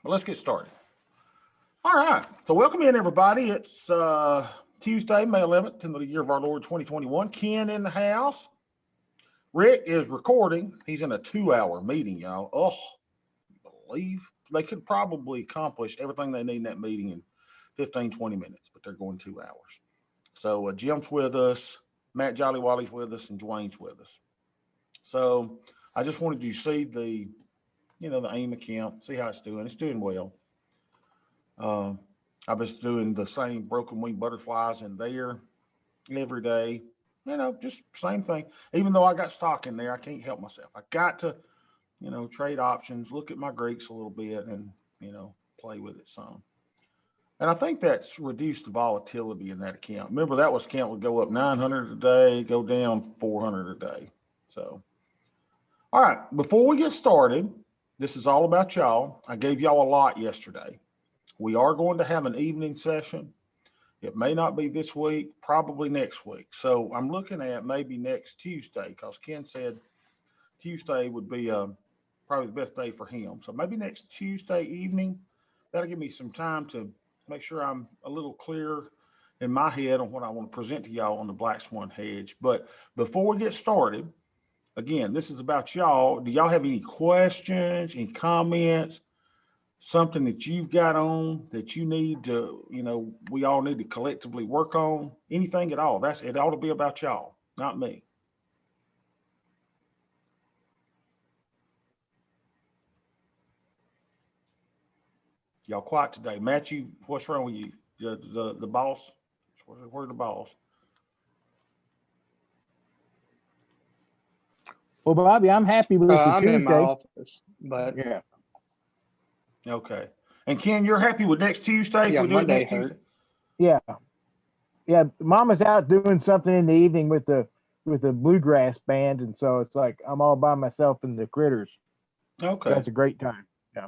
Well, let's get started. All right. So welcome in, everybody. It's Tuesday, May 11th, in the year of our Lord 2021. Ken in the house. Rick is recording. He's in a 2-hour meeting, y'all. Oh, believe they could probably accomplish everything they need in that meeting in 15, 20 minutes, but they're going 2 hours. So Jim's with us, Matt Jolly Wally's with us, and Dwayne's with us. So I just wanted you to see the AIM account, see how it's doing. It's doing well. I was doing the same broken wing butterflies in there every day. Just same thing. Even though I got stock in there, I can't help myself. I got to, trade options, look at my Greeks a little bit, and play with it some. And I think that's reduced the volatility in that account. Remember, that account would go up 900 a day, go down 400 a day. So, all right, before we get started, this is all about y'all. I gave y'all a lot yesterday. We are going to have an evening session. It may not be this week, probably next week. So I'm looking at maybe next Tuesday because Ken said Tuesday would be probably the best day for him. So maybe next Tuesday evening, that'll give me some time to make sure I'm a little clearer in my head on what I want to present to y'all on the Black Swan hedge. But before we get started, again, this is about y'all. Do y'all have any questions, any comments, something that you've got on that you need to, we all need to collectively work on? Anything at all? It ought to be about y'all, not me. Y'all quiet today. Matt, what's wrong with you? The boss? Where's the boss? Well, Bobby, I'm happy with the I'm Tuesday. in my office, but Yeah. Okay. And Ken, you're happy with next Tuesday? yeah, If we do it Monday next Tuesday? hurt. Yeah. Yeah. Mama's out doing something in the evening with the bluegrass band, and so it's like I'm all by myself and the critters. Okay. That's a great time. Yeah.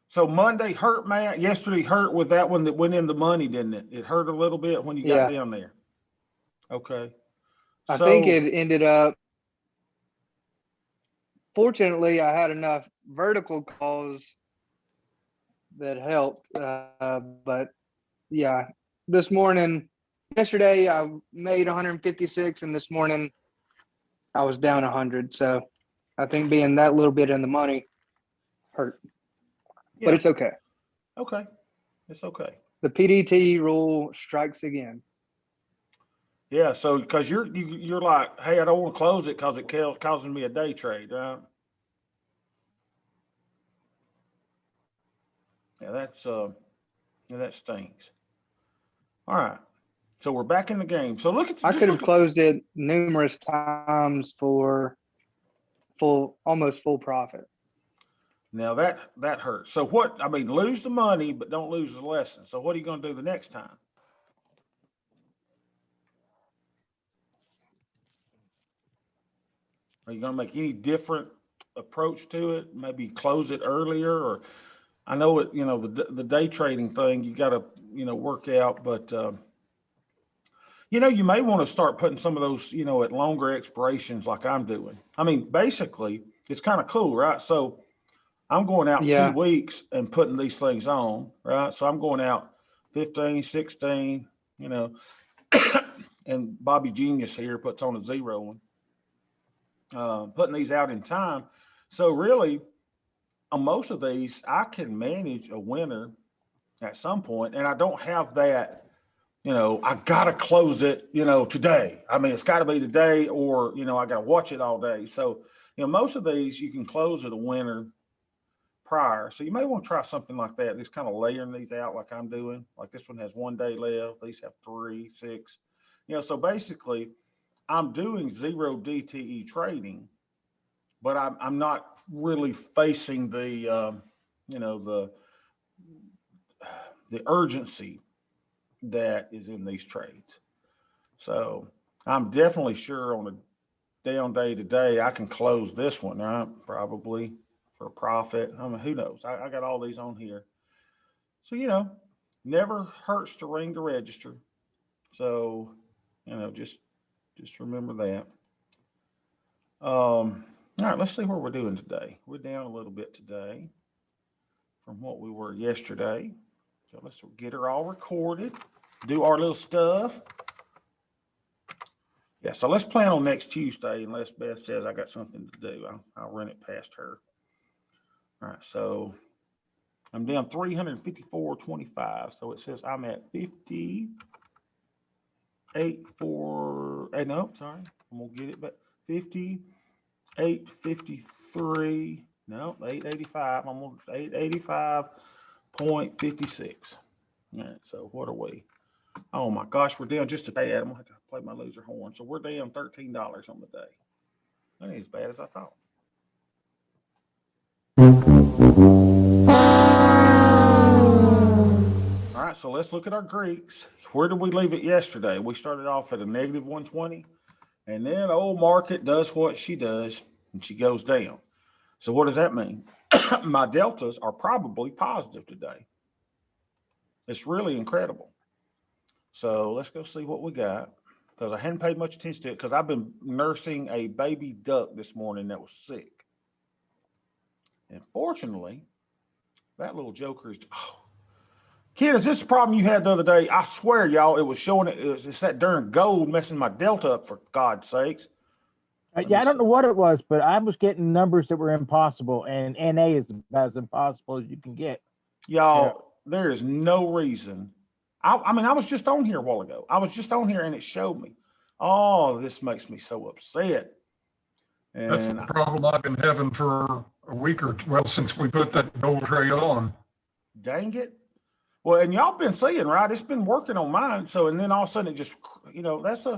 So Monday hurt, Matt. Yesterday hurt with that one that went in the money, didn't it? It hurt a little bit when you got Yeah. down there. Okay. I think it ended up. Fortunately, I had enough vertical calls that helped. But yeah, yesterday I made 156, and this morning I was down 100. So I think being that little bit in the money hurt, but it's okay. Okay. It's okay. The PDT rule strikes again. Yeah. So because you're like, hey, I don't want to close it because it causing me a day trade, right? Yeah, that stinks. All right. So we're back in the game. So I could have closed it numerous times for almost full profit. Now that hurts. So lose the money, but don't lose the lesson. So what are you going to do the next time? Are you going to make any different approach to it? Maybe close it earlier, or I know it. The day trading thing you got to work out, but you may want to start putting some of those at longer expirations like I'm doing. I mean, basically, it's kind of cool, right? So I'm going out Yeah. 2 weeks and putting these things on, right? So I'm going out 15, 16, and Bobby Genius here puts on a 0 one, putting these out in time. So really, on most of these, I can manage a winner at some point, and I don't have that, I got to close it, today. I mean, it's got to be today, or, I got to watch it all day. So, most of these you can close at a winner prior. So you may want to try something like that. Just kind of layering these out like I'm doing. Like this one has 1 day left. These have 3, 6. So basically I'm doing 0 DTE trading, but I'm not really facing the the urgency that is in these trades. So I'm definitely sure on a down day today, I can close this one, right? Probably for a profit. I mean, who knows? I got all these on here. So, never hurts to ring the register. So, just remember that. All right, let's see what we're doing today. We're down a little bit today from what we were yesterday. So let's get her all recorded, do our little stuff. Yeah, so let's plan on next Tuesday, unless Beth says I got something to do. I'll run it past her. All right, so I'm down 354.25. So it says I'm at 58.4. No, sorry, I'm gonna get it, but 58.53. No, 885. I'm on 885.56. All right, so what are we? Oh my gosh, we're down just a tad. I'm gonna have to play my loser horn. So we're down $13 on the day. That ain't as bad as I thought. All right, so let's look at our Greeks. Where did we leave it yesterday? We started off at a negative 120, and then old market does what she does, and she goes down. So what does that mean? My deltas are probably positive today. It's really incredible. So let's go see what we got, because I hadn't paid much attention to it because I've been nursing a baby duck this morning that was sick. And fortunately, that little joker is, kid, is this the problem you had the other day? I swear, y'all, it was showing it's that darn gold messing my delta up, for God's sakes. Yeah, I don't know what it was, but I was getting numbers that were impossible, and NA is about as impossible as you can get. Y'all, there is no reason. I mean, I was just on here a while ago. I was just on here and it showed me. Oh, this makes me so upset. And that's the problem I've been having for a week or two, well, since we put that gold trade on. Dang it. Well, and y'all been seeing, right? It's been working on mine. So, and then all of a sudden it just, that's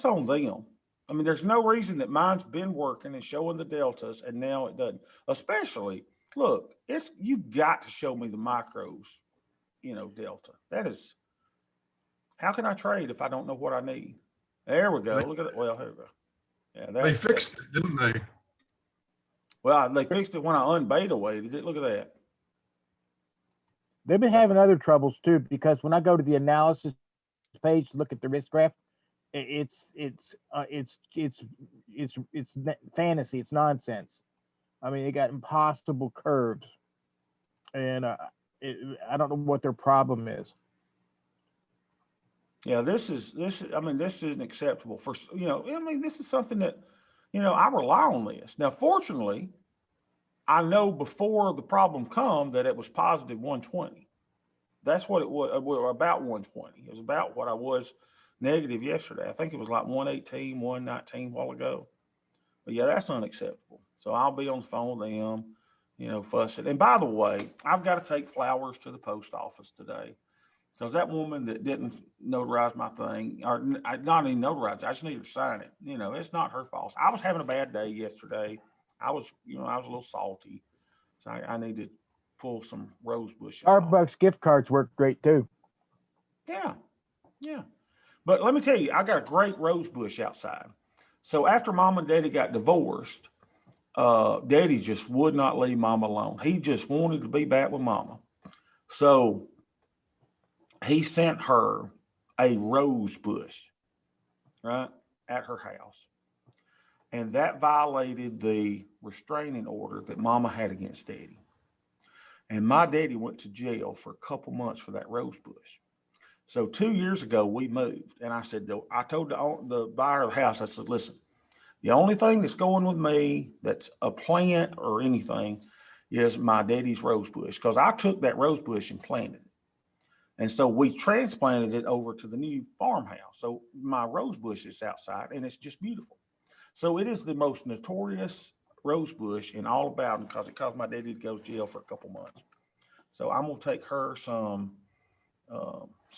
on them. I mean, there's no reason that mine's been working and showing the deltas and now it doesn't. Especially, look, you've got to show me the micros, delta. That is, how can I trade if I don't know what I need? There we go. Look at it. Well, here we go. Yeah, they fixed it, didn't they? Well, they fixed it when I unbeta weighted it. Look at that. They've been having other troubles too, because when I go to the analysis page to look at the risk graph, it's fantasy. It's nonsense. I mean, they got impossible curves, and I don't know what their problem is. Yeah, this isn't acceptable for, this is something that, I rely on this. Now, fortunately, I know before the problem come that it was positive 120. That's what it was, about 120. It was about what I was negative yesterday. I think it was like 118, 119 a while ago. But yeah, that's unacceptable. So I'll be on the phone with them, fussing. And by the way, I've got to take flowers to the post office today, because that woman that didn't notarize my thing, or not even notarize, I just need her to sign it. It's not her fault. I was having a bad day yesterday. I was a little salty. So I need to pull some rose bushes Starbucks off. gift cards work great too. Yeah. Yeah. But let me tell you, I got a great rose bush outside. So after Mom and Daddy got divorced, Daddy just would not leave Mama alone. He just wanted to be back with Mama. So he sent her a rose bush, right, at her house. And that violated the restraining order that Mama had against Daddy. And my daddy went to jail for a couple months for that rose bush. So 2 years ago, we moved. And I told the buyer of the house, I said, listen, the only thing that's going with me that's a plant or anything is my daddy's rose bush, because I took that rose bush and planted it. And so we transplanted it over to the new farmhouse. So my rose bush is outside and it's just beautiful. So it is the most notorious rose bush in all about it, because it caused my daddy to go to jail for a couple months. So I'm going to take her some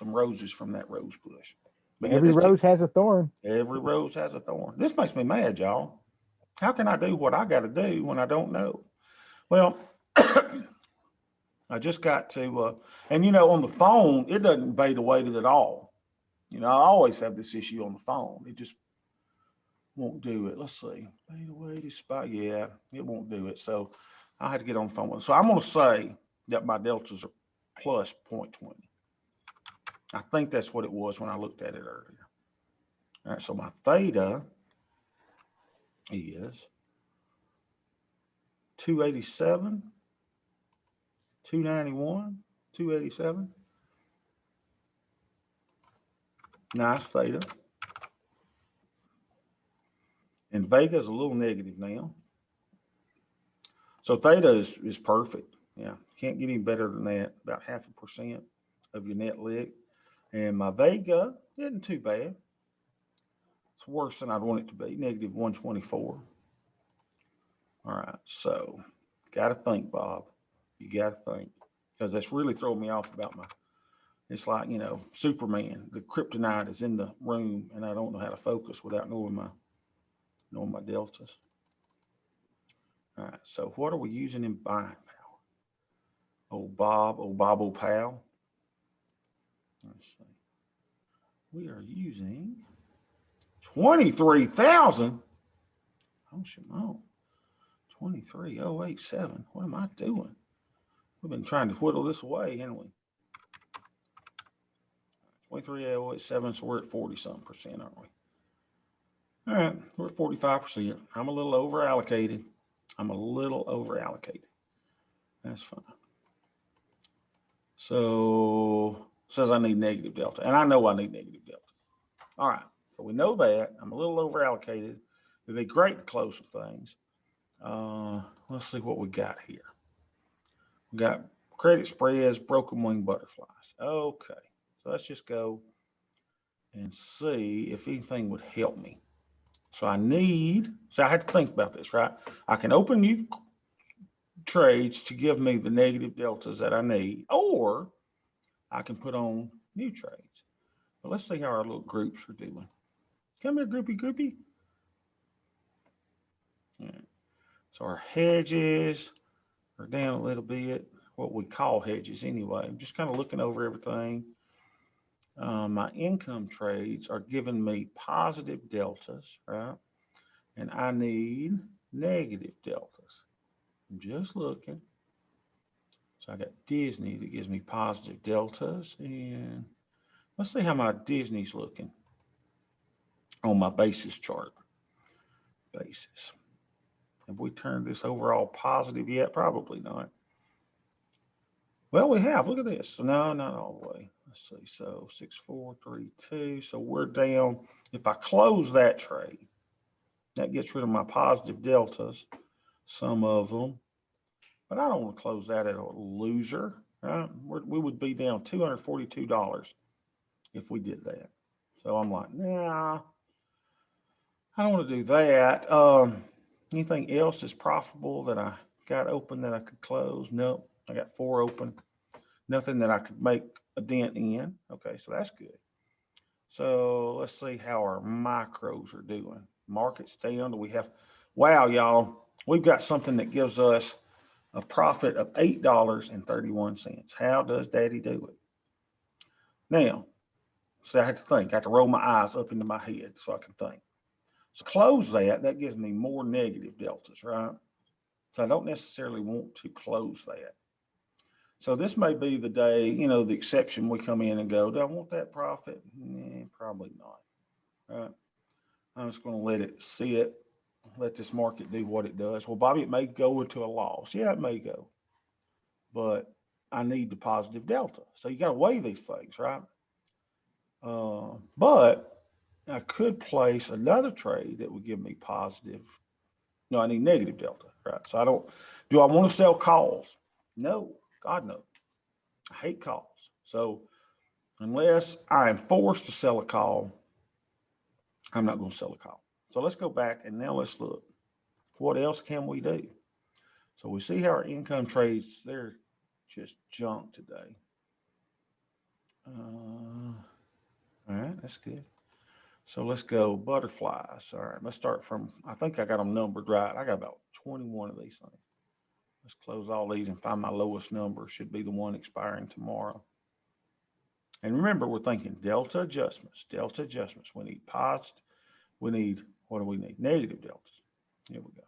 roses from that rose bush. But every rose has a thorn. Every rose has a thorn. This makes me mad, y'all. How can I do what I got to do when I don't know? Well, I just got to, and on the phone, it doesn't beta weight it at all. I always have this issue on the phone. It just won't do it. Let's see. Beta weighted spot. Yeah, it won't do it. So I had to get on the phone with it. So I'm going to say that my deltas are plus 0.20. I think that's what it was when I looked at it earlier. All right, so my theta is 287, 291, 287. Nice theta. And Vega's a little negative now. So theta is perfect. Yeah, can't get any better than that. About 0.5% of your net lick. And my Vega isn't too bad. It's worse than I'd want it to be, negative 124. All right, so got to think, Bob. You got to think. Because that's really throwing me off about it's like, you know, Superman. The kryptonite is in the room, and I don't know how to focus without knowing my deltas. All right, so what are we using in buying power? Oh, Bob, oh, pal. Let's see. We are using 23,000. Oh, Shimon. 23,087. What am I doing? We've been trying to whittle this away, haven't we? 23,087, so we're at 40-something%, aren't we? All right, we're at 45%. I'm a little over allocated. That's fine. So says I need negative delta, and I know I need negative delta. All right, so we know that. I'm a little over allocated. It'd be great to close some things. Let's see what we got here. We got credit spreads, broken wing butterflies. Okay, so let's just go and see if anything would help me. So I had to think about this, right? I can open new trades to give me the negative deltas that I need, or I can put on new trades. But let's see how our little groups are doing. Come here, groupie. All right. So our hedges are down a little bit, what we call hedges anyway. I'm just kind of looking over everything. My income trades are giving me positive deltas, right? And I need negative deltas. I'm just looking. So I got Disney that gives me positive deltas. And let's see how my Disney's looking on my basis chart. Basis. Have we turned this overall positive yet? Probably not. Well, we have. Look at this. So no, not all the way. Let's see. So 6432. So we're down. If I close that trade, that gets rid of my positive deltas, some of them. But I don't want to close that at a loser. Right? We would be down $242 if we did that. So I'm like, nah, I don't want to do that. Anything else is profitable that I got open that I could close? Nope. I got 4 open. Nothing that I could make a dent in. Okay, so that's good. So let's see how our micros are doing. Markets down. Do we have? Wow, y'all. We've got something that gives us a profit of $8.31. How does Daddy do it? Now, so I had to think. I had to roll my eyes up into my head so I can think. So close that. That gives me more negative deltas, right? So I don't necessarily want to close that. So this may be the day, you know, the exception we come in and go, do I want that profit? Nah, probably not. Right? I'm just going to let it sit, let this market do what it does. Well, Bobby, it may go into a loss. Yeah, it may go. But I need the positive delta. So you got to weigh these things, right? But I could place another trade that would give me positive. No, I need negative delta, right? So do I want to sell calls? No, God no. I hate calls. So unless I am forced to sell a call, I'm not going to sell a call. So let's go back and now let's look. What else can we do? So we see how our income trades, they're just junk today. All right, that's good. So let's go butterflies. All right, let's start from, I think I got them numbered right. I got about 21 of these things. Let's close all these and find my lowest number. Should be the one expiring tomorrow. And remember, we're thinking delta adjustments. Delta adjustments. We need positive. We need, what do we need? Negative deltas. Here we go.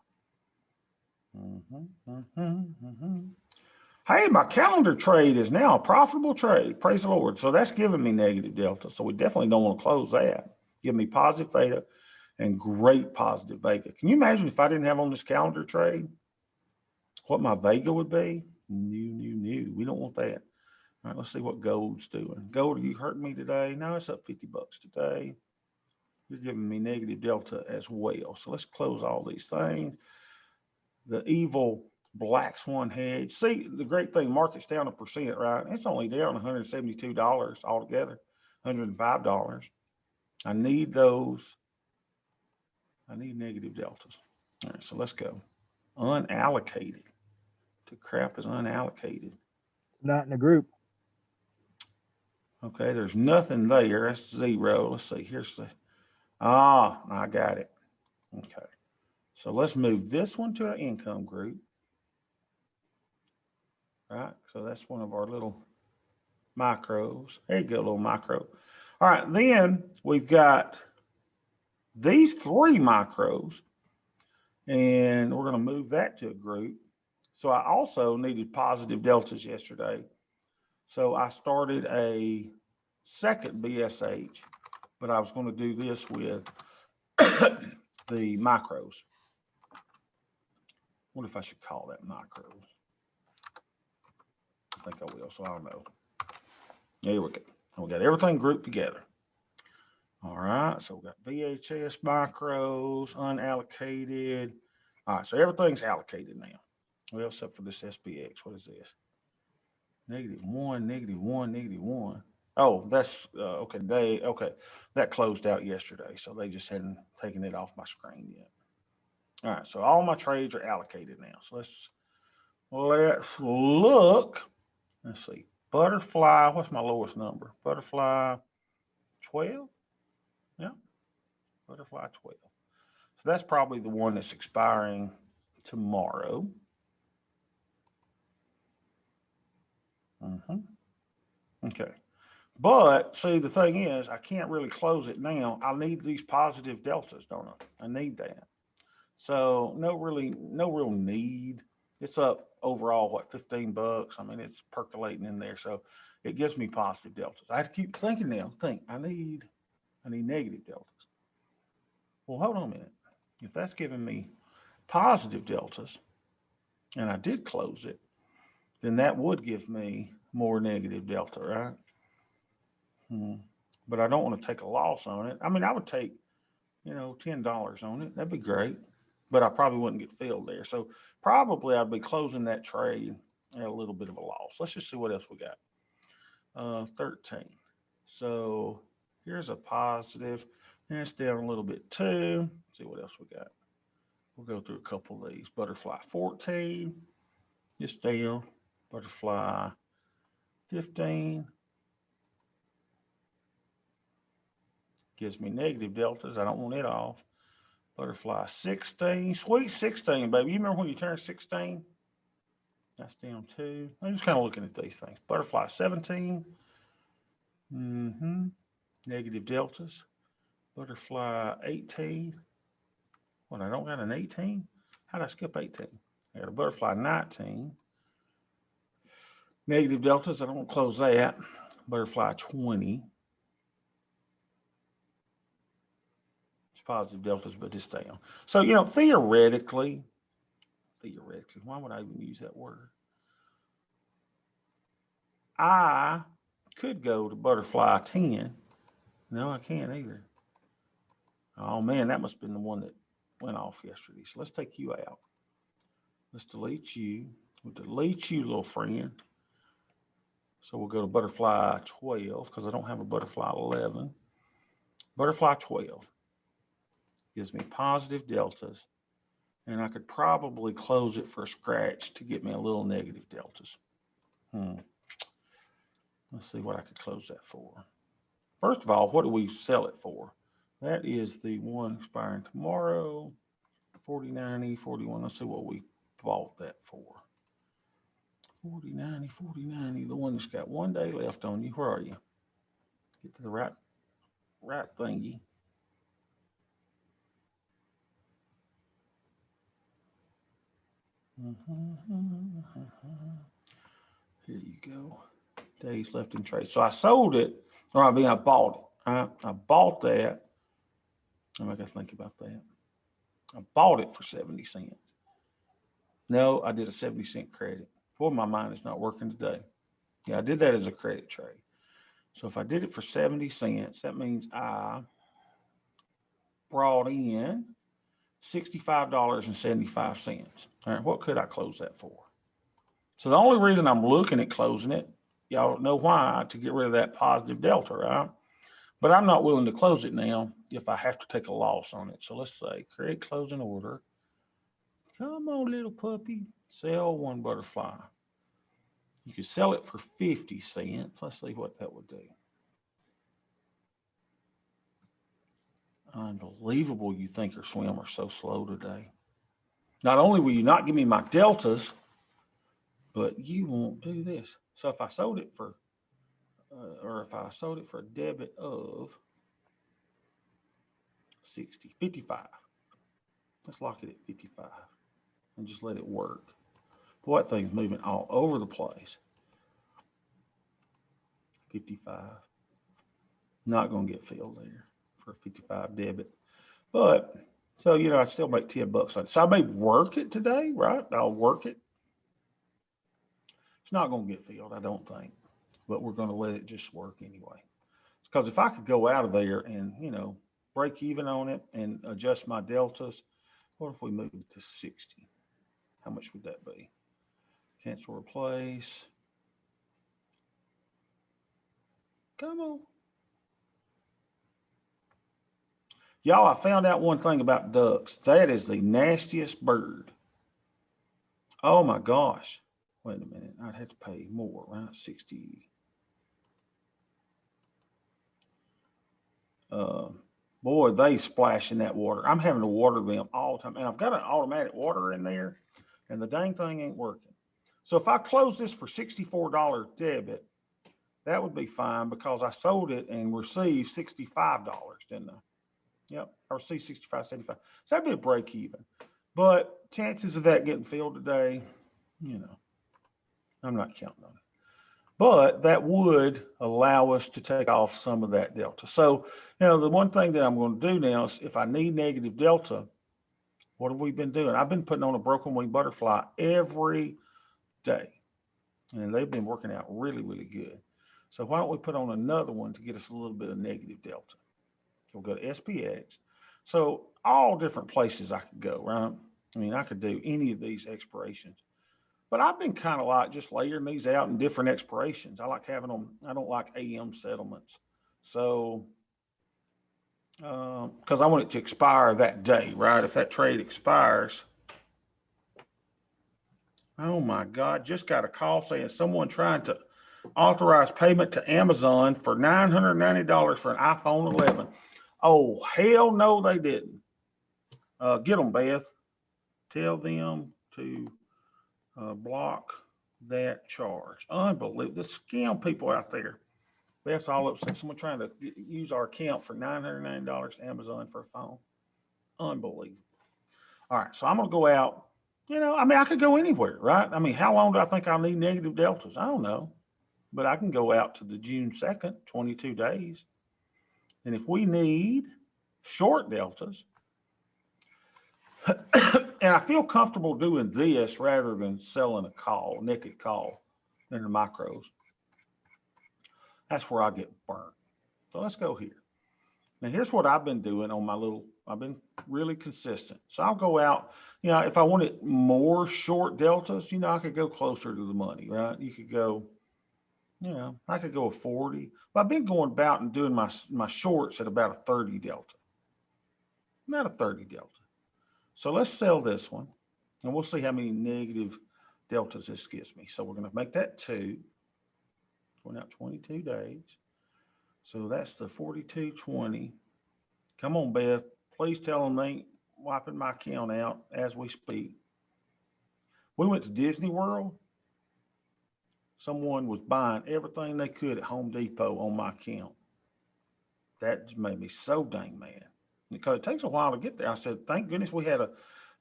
Hey, my calendar trade is now a profitable trade. Praise the Lord. So that's giving me negative delta. So we definitely don't want to close that. Give me positive theta and great positive Vega. Can you imagine if I didn't have on this calendar trade, what my Vega would be? New. We don't want that. All right, let's see what gold's doing. Gold, are you hurting me today? No, it's up $50 today. You're giving me negative delta as well. So let's close all these things. The evil Black Swan hedge. See, the great thing, market's down 1%, right? It's only down $172 altogether, $105. I need those. I need negative deltas. All right, so let's go. Unallocated. The crap is unallocated. Not in the group. Okay, there's nothing there. That's zero. Let's see. Here's the, I got it. Okay. So let's move this one to an income group. Right. So that's one of our little micros. There you go, little micro. All right. Then we've got these 3 micros, and we're going to move that to a group. So I also needed positive deltas yesterday. So I started a second BSH, but I was going to do this with the macros. What if I should call that macros? I think I will, so I'll know. There we go. We got everything grouped together. All right, so we got VHS macros, unallocated. All right, so everything's allocated now. Well, except for this SPX. What is this? -1, -1, -1. Oh, that's okay. Okay, that closed out yesterday, so they just hadn't taken it off my screen yet. All right, so all my trades are allocated now. So let's look. Let's see. Butterfly. What's my lowest number? Butterfly 12. Yeah, Butterfly 12. So that's probably the one that's expiring tomorrow. Okay. But see, the thing is, I can't really close it now. I need these positive deltas, don't I? I need that. So no real need. It's up overall, what, $15? I mean, it's percolating in there. So it gives me positive deltas. I have to keep thinking now. I need negative deltas. Well, hold on a minute. If that's giving me positive deltas, and I did close it, then that would give me more negative delta, right? But I don't want to take a loss on it. I mean, I would take, $10 on it. That'd be great. But I probably wouldn't get filled there. So probably I'd be closing that trade at a little bit of a loss. Let's just see what else we got. 13. So here's a positive. And it's down a little bit too. Let's see what else we got. We'll go through a couple of these. Butterfly 14. It's down. Butterfly 15. Gives me negative deltas. I don't want it off. Butterfly 16. Sweet 16, baby. You remember when you turned 16? That's down too. I'm just kind of looking at these things. Butterfly 17. Negative deltas. Butterfly 18. What, I don't got an 18? How did I skip 18? I got a butterfly 19. Negative deltas. I don't want to close that. Butterfly 20. Positive deltas, but it's down. So, theoretically, why would I even use that word? I could go to butterfly 10. No, I can't either. Oh man, that must have been the one that went off yesterday. So let's take you out. Let's delete you. We'll delete you, little friend. So we'll go to butterfly 12 because I don't have a butterfly 11. Butterfly 12. Gives me positive deltas, and I could probably close it for a scratch to get me a little negative deltas. Let's see what I could close that for. First of all, what do we sell it for? That is the one expiring tomorrow, 40.90, 41. Let's see what we bought that for. 40.90, 40.90. The one that's got 1 day left on you. Where are you? Get to the right thingy. Here you go. Days left in trade. So I sold it, or I bought it. I bought that. I got to think about that. I bought it for 70 cents. No, I did a 70-cent credit. Boy, my mind is not working today. Yeah, I did that as a credit trade. So if I did it for 70 cents, that means I brought in $65.75. All right, what could I close that for? So the only reason I'm looking at closing it, y'all know why, to get rid of that positive delta, right? But I'm not willing to close it now if I have to take a loss on it. So let's say create closing order. Come on, little puppy, sell one butterfly. You could sell it for 50 cents. Let's see what that would do. Unbelievable you Thinkorswim are so slow today. Not only will you not give me my deltas, but you won't do this. So if I sold it for, or if I sold it for a debit of 60, 55. Let's lock it at 55 and just let it work. Boy, that thing's moving all over the place. 55. Not going to get filled there for a 55 debit. But, so, you know, I'd still make 10 bucks on it. So I may work it today, right? I'll work it. It's not going to get filled, I don't think. But we're going to let it just work anyway. Because if I could go out of there and, you know, break even on it and adjust my deltas, what if we move it to 60? How much would that be? Cancel replace. Come on. Y'all, I found out one thing about ducks. That is the nastiest bird. Oh my gosh. Wait a minute. I'd have to pay more, right? 60. Boy, they splash in that water. I'm having to water them all the time. And I've got an automatic water in there, and the dang thing ain't working. So if I close this for $64 debit, that would be fine because I sold it and received $65, didn't I? Yep, I received $65.75. So that'd be a break even. But chances of that getting filled today, you know, I'm not counting on it. But that would allow us to take off some of that delta. So, you know, the one thing that I'm going to do now is if I need negative delta, what have we been doing? I've been putting on a broken wing butterfly every day. And they've been working out really, really good. So why don't we put on another one to get us a little bit of negative delta? We'll go to SPX. So all different places I could go, right? I mean, I could do any of these expirations. But I've been kind of like just layering these out in different expirations. I like having them, I don't like AM settlements. So, because I want it to expire that day, right? If that trade expires. Oh my God, just got a call saying someone trying to authorize payment to Amazon for $990 for an iPhone 11. Oh, hell no, they didn't. Get them, Beth. Tell them to block that charge. Unbelievable. The scam people out there. Beth's all upset. Someone trying to use our account for $990 to Amazon for a phone. Unbelievable. All right, so I'm going to go out. You know, I mean, I could go anywhere, right? I mean, how long do I think I'll need negative deltas? I don't know. But I can go out to the June 2nd, 22 days. And if we need short deltas, and I feel comfortable doing this rather than selling a call, naked call, in the micros. That's where I get burnt. So let's go here. Now here's what I've been doing on my little, I've been really consistent. So I'll go out, you know, if I wanted more short deltas, you know, I could go closer to the money, right? You could go, you know, I could go a 40, but I've been going about and doing my shorts at about a 30 delta. Not a 30 delta. So let's sell this one and we'll see how many negative deltas this gives me. So we're going to make that 2. Going out 22 days. So that's the 42.20. Come on, Beth. Please tell them they ain't wiping my account out as we speak. We went to Disney World. Someone was buying everything they could at Home Depot on my account. That just made me so dang mad. Because it takes a while to get there. I said, thank goodness we had an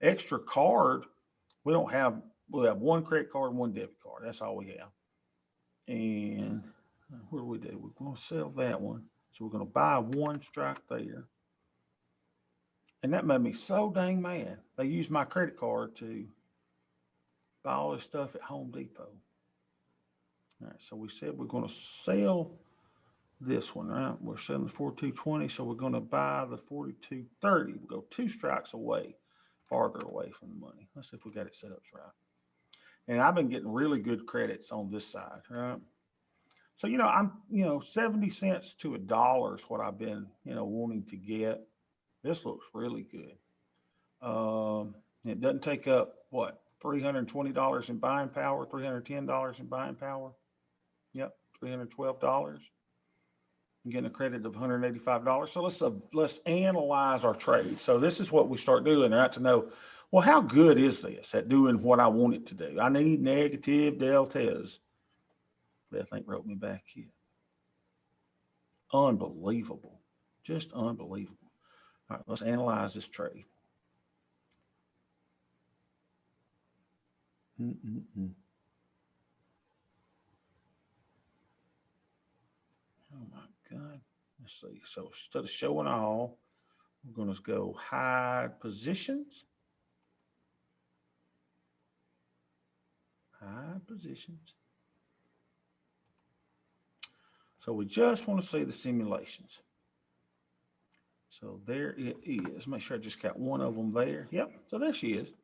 extra card. We'll have one credit card and one debit card. That's all we have. And what do we do? We're going to sell that one. So we're going to buy one strike there. And that made me so dang mad. They used my credit card to buy all this stuff at Home Depot. All right, so we said we're going to sell this one, right? We're selling the 4220, so we're going to buy the 4230. We'll go 2 strikes away, farther away from the money. Let's see if we got it set up right. And I've been getting really good credits on this side, right? So, I'm, 70 cents to $1 is what I've been, wanting to get. This looks really good. It doesn't take up what, $320 in buying power, $310 in buying power. Yep, $312. I'm getting a credit of $185. So let's analyze our trade. So this is what we start doing, right? To know, well, how good is this at doing what I want it to do? I need negative deltas. Beth ain't wrote me back here. Unbelievable. Just unbelievable. All right, let's analyze this trade. Oh my God. Let's see. So instead of showing all, we're going to go hide positions. Hide positions. So we just want to see the simulations. So there it is. Make sure I just got one of them there. Yep. So there she is.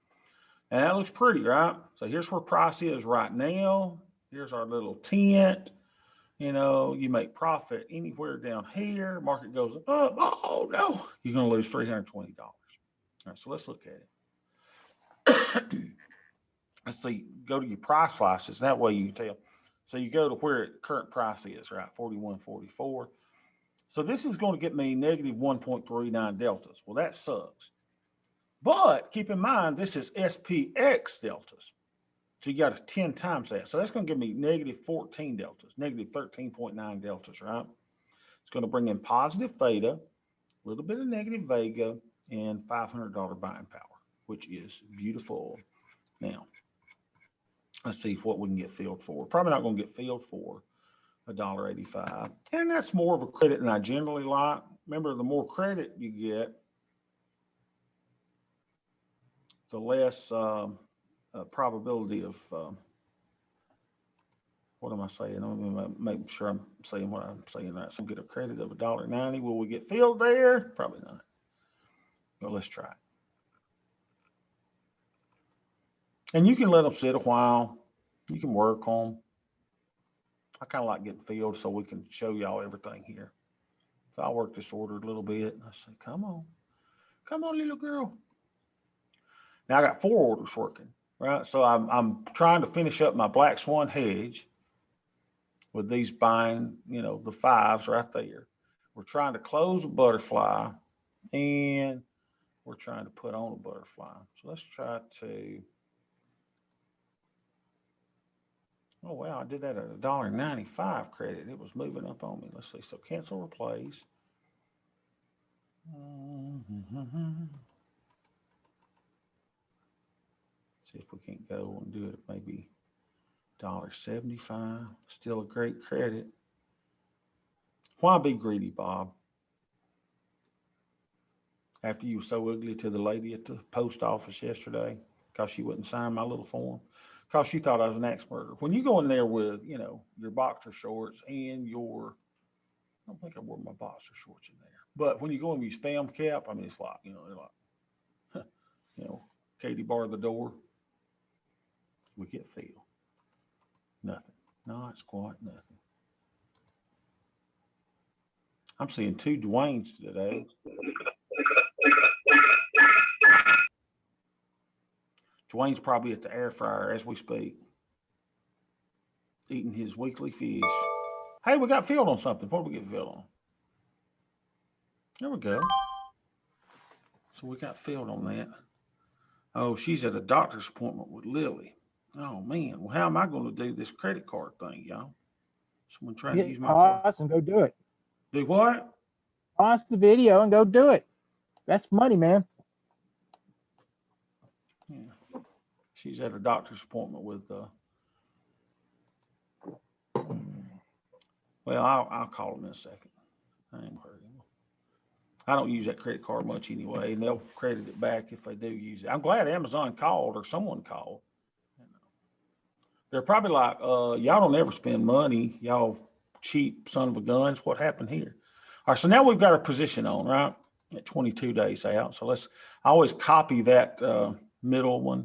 And that looks pretty, right? So here's where price is right now. Here's our little tent. You make profit anywhere down here. Market goes up. Oh, no. You're going to lose $320. All right, so let's look at it. Let's see. Go to your price slices. That way you can tell. So you go to where current price is, right? 41.44. So this is going to get me negative 1.39 deltas. Well, that sucks. But keep in mind, this is SPX deltas. So you got 10 times that. So that's going to give me negative 14 deltas, negative 13.9 deltas, right? It's going to bring in positive theta, a little bit of negative vega, and $500 buying power, which is beautiful. Now, let's see what we can get filled for. Probably not going to get filled for $1.85. And that's more of a credit than I generally like. Remember, the more credit you get, the less probability of, what am I saying? I'm making sure I'm saying what I'm saying. Right. So get a credit of $1.90. Will we get filled there? Probably not. Well, let's try it. And you can let them sit a while. You can work on them. I kind of like getting filled so we can show y'all everything here. So I'll work this order a little bit. I say, come on, little girl. Now I got 4 orders working, right? So I'm trying to finish up my Black Swan hedge with these buying, the 5s right there. We're trying to close a butterfly and we're trying to put on a butterfly. So let's try to, oh, wow, I did that at $1.95 credit. It was moving up on me. Let's see. So cancel replace. See if we can't go and do it at maybe $1.75. Still a great credit. Why be greedy, Bob? After you were so ugly to the lady at the post office yesterday because she wouldn't sign my little form. Because she thought I was an ex-murderer. When you go in there with, your boxer shorts and your, I don't think I wore my boxer shorts in there. But when you go in with your spam cap, I mean, it's like, they're like, Katie barred the door. We get filled. Nothing. Not squat, nothing. I'm seeing 2 Dwaynes today. Dwayne's probably at the air fryer as we speak, eating his weekly fish. Hey, we got filled on something. What did we get filled on? There we go. So we got filled on that. Oh, she's at a doctor's appointment with Lily. Oh, man. Well, how am I going to do this credit card thing, y'all? Someone trying to use my card. Pause and go do it. Do what? Pause the video and go do it. That's money, man. Yeah. She's at a doctor's appointment with, well, I'll call them in a second. I ain't hurting. I don't use that credit card much anyway, and they'll credit it back if they do use it. I'm glad Amazon called or someone called. They're probably like, y'all don't ever spend money, y'all cheap son of a guns. What happened here? All right, so now we've got our position on, right? At 22 days out. So I always copy that middle one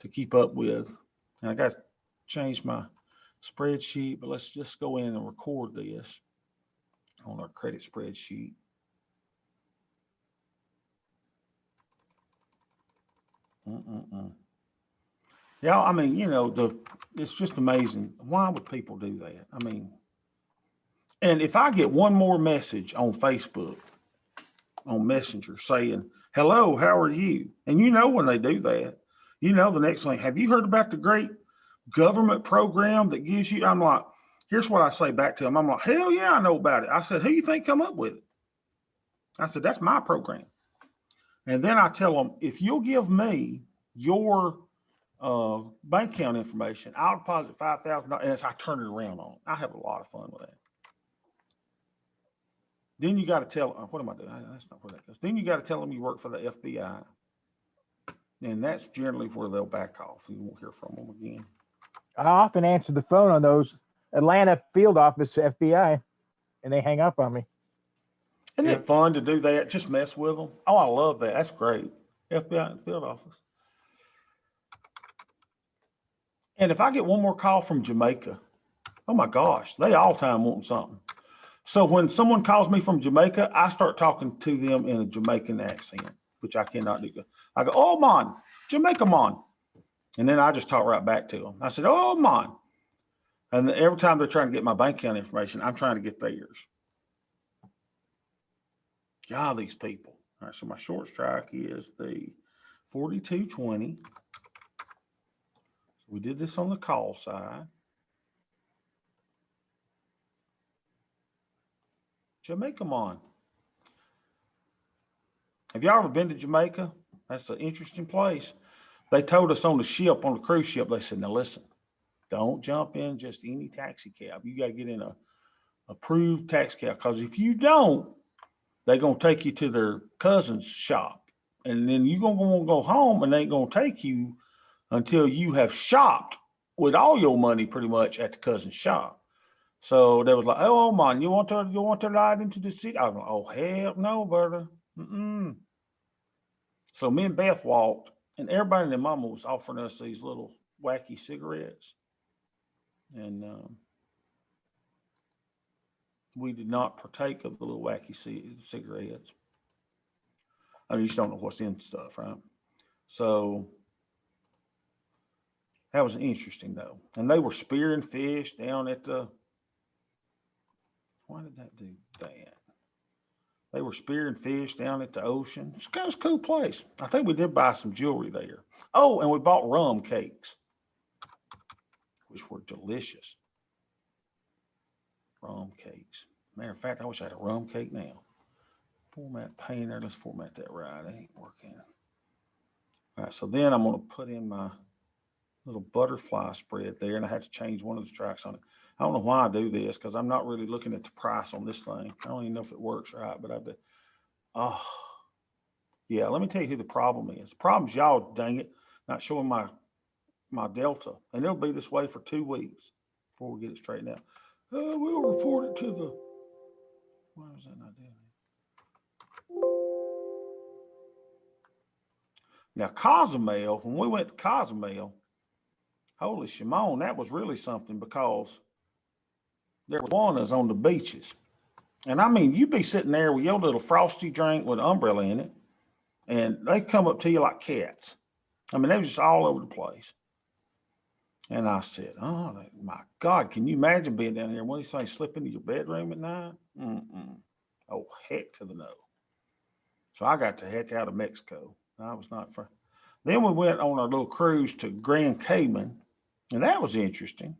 to keep up with. And I got to change my spreadsheet, but let's just go in and record this on our credit spreadsheet. Yeah, I mean, it's just amazing. Why would people do that? I mean, and if I get one more message on Facebook, on Messenger saying, hello, how are you? And when they do that, the next thing, have you heard about the great government program that gives you, I'm like, here's what I say back to them. I'm like, hell yeah, I know about it. I said, who you think come up with it? I said, that's my program. And then I tell them, if you'll give me your bank account information, I'll deposit $5,000. And I turn it around on. I have a lot of fun with that. Then you got to tell, what am I doing? That's not where that goes. Then you got to tell them you work for the FBI. And that's generally where they'll back off. You won't hear from them again. I often answer the phone on those Atlanta field office FBI, and they hang up on me. Isn't it fun to do that? Just mess with them. Oh, I love that. That's great. FBI field office. And if I get one more call from Jamaica, oh my gosh, they all time want something. So when someone calls me from Jamaica, I start talking to them in a Jamaican accent, which I cannot do. I go, oh man, Jamaica man. And then I just talk right back to them. I said, oh man. And every time they're trying to get my bank account information, I'm trying to get theirs. God, these people. All right, so my short strike is the 4220. We did this on the call side. Jamaica man. Have y'all ever been to Jamaica? That's an interesting place. They told us on the ship, on the cruise ship, they said, now listen, don't jump in just any taxi cab. You got to get in a approved taxi cab, because if you don't, they're going to take you to their cousin's shop. And then you're going to want to go home, and they ain't going to take you until you have shopped with all your money pretty much at the cousin's shop. So they was like, oh man, you want to ride into the city? I was like, oh hell no, brother. Mm-mm. So me and Beth walked, and everybody and their mama was offering us these little wacky cigarettes. And we did not partake of the little wacky cigarettes. I mean, you just don't know what's in stuff, right? So that was interesting though. And they were spearing fish down at the, why did that do that? They were spearing fish down at the ocean. It's kind of a cool place. I think we did buy some jewelry there. Oh, and we bought rum cakes, which were delicious. Rum cakes. Matter of fact, I wish I had a rum cake now. Format painter. Let's format that right. It ain't working. All right, so then I'm going to put in my little butterfly spread there, and I had to change one of the strikes on it. I don't know why I do this, because I'm not really looking at the price on this thing. I don't even know if it works right, but I did. Oh, yeah, let me tell you who the problem is. The problem's y'all, dang it, not showing my delta. And it'll be this way for 2 weeks before we get it straightened out. We'll report it to the, why is that not doing it? Now, Cozumel, when we went to Cozumel, holy Shimon, that was really something, because there were iguanas on the beaches. And I mean, you'd be sitting there with your little frosty drink with an umbrella in it, and they come up to you like cats. I mean, they was just all over the place. And I said, oh, my God, can you imagine being down here? What do you say, slip into your bedroom at night? Oh, heck to the no. So I got the heck out of Mexico. I was not for. Then we went on our little cruise to Grand Cayman, and that was interesting.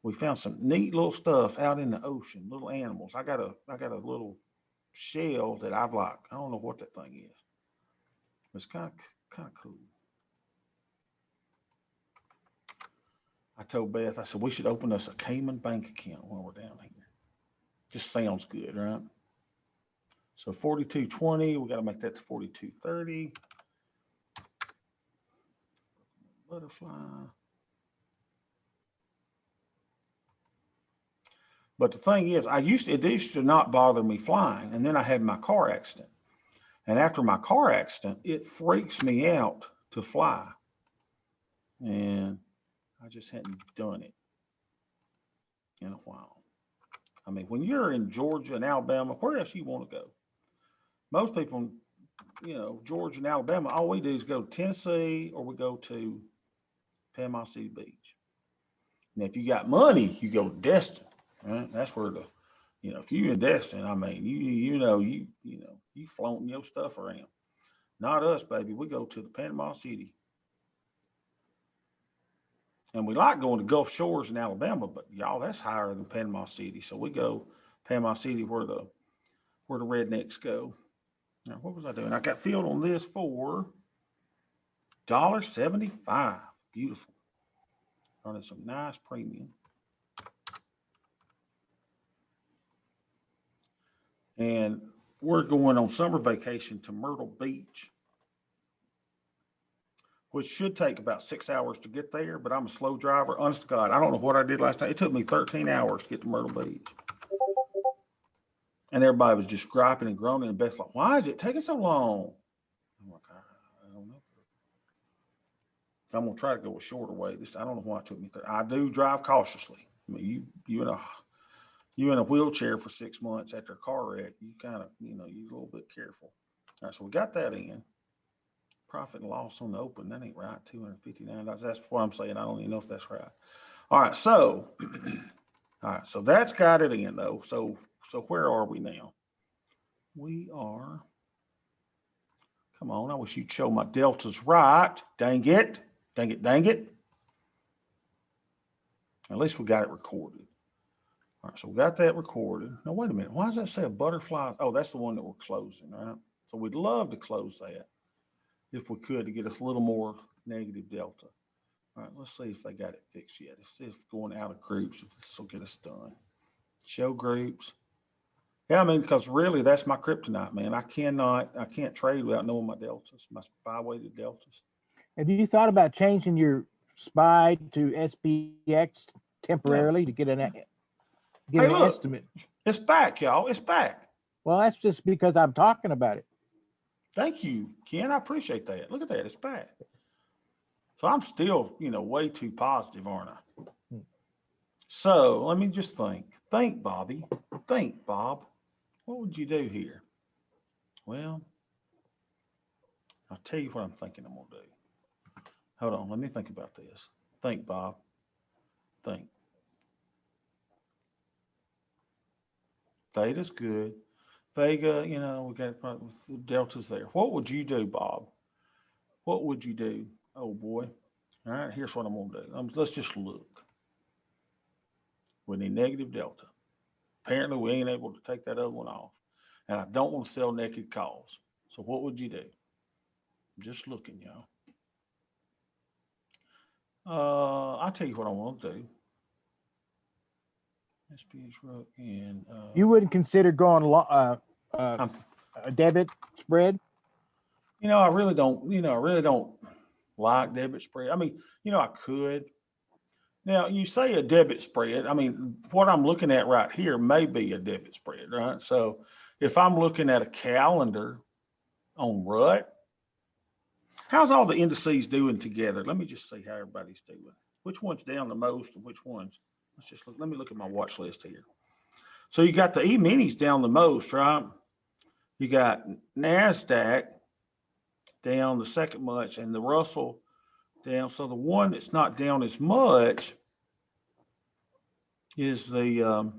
We found some neat little stuff out in the ocean, little animals. I got a little shell that I've like, I don't know what that thing is. It's kind of cool. I told Beth, I said, we should open us a Cayman bank account when we're down here. Just sounds good, right? So 4220, we got to make that to 4230. Butterfly. But the thing is, it used to not bother me flying. And then I had my car accident. And after my car accident, it freaks me out to fly. And I just hadn't done it in a while. I mean, when you're in Georgia and Alabama, where else you want to go? Most people, Georgia and Alabama, all we do is go to Tennessee or we go to Panama City Beach. Now, if you got money, you go to Destin, right? That's where if you're in Destin, I mean, you flaunting your stuff around. Not us, baby. We go to the Panama City. And we like going to Gulf Shores in Alabama, but y'all, that's higher than Panama City. So we go Panama City where the rednecks go. Now, what was I doing? I got filled on this for $1.75. Beautiful. Running some nice premium. And we're going on summer vacation to Myrtle Beach, which should take about 6 hours to get there, but I'm a slow driver. Honest to God, I don't know what I did last time. It took me 13 hours to get to Myrtle Beach. And everybody was just griping and groaning, and Beth's like, why is it taking so long? I'm like, I don't know. So I'm going to try to go a shorter way. I don't know why it took me. I do drive cautiously. I mean, you in a wheelchair for 6 months after a car wreck, you kind of, you're a little bit careful. All right, so we got that in. Profit and loss on the open, that ain't right. $259. That's what I'm saying. I don't even know if that's right. All right, so that's got it in though. So where are we now? We are. Come on, I wish you'd show my deltas right. Dang it. Dang it. At least we got it recorded. All right, so we got that recorded. Now, wait a minute. Why does that say a butterfly? Oh, that's the one that we're closing, right? So we'd love to close that if we could to get us a little more negative delta. All right, let's see if they got it fixed yet. Let's see if going out of groups, if this will get us done. Show groups. Yeah, I mean, because really that's my kryptonite, man. I can't trade without knowing my deltas, my SPY weighted deltas. Have you thought about changing your SPY to SPX temporarily to get an estimate? It's back, y'all. It's back. Well, that's just because I'm talking about it. Thank you, Ken. I appreciate that. Look at that. It's back. So I'm still, way too positive, aren't I? So let me just think. Think, Bobby. Think, Bob. What would you do here? Well, I'll tell you what I'm thinking I'm going to do. Hold on. Let me think about this. Think, Bob. Think. Theta's good. Vega, we got the deltas there. What would you do, Bob? What would you do? Oh, boy. All right, here's what I'm going to do. Let's just look. We need negative delta. Apparently, we ain't able to take that other one off. And I don't want to sell naked calls. So what would you do? I'm just looking, y'all. I'll tell you what I want to do. SPH Rook and you wouldn't consider going a debit spread? I really don't like debit spread. I mean, I could. Now you say a debit spread. I mean, what I'm looking at right here may be a debit spread, right? So if I'm looking at a calendar on RUT, how's all the indices doing together? Let me just see how everybody's doing. Which one's down the most and which one's, let me look at my watch list here. So you got the E-minis down the most, right? You got NASDAQ down the second much and the Russell down. So the one that's not down as much is the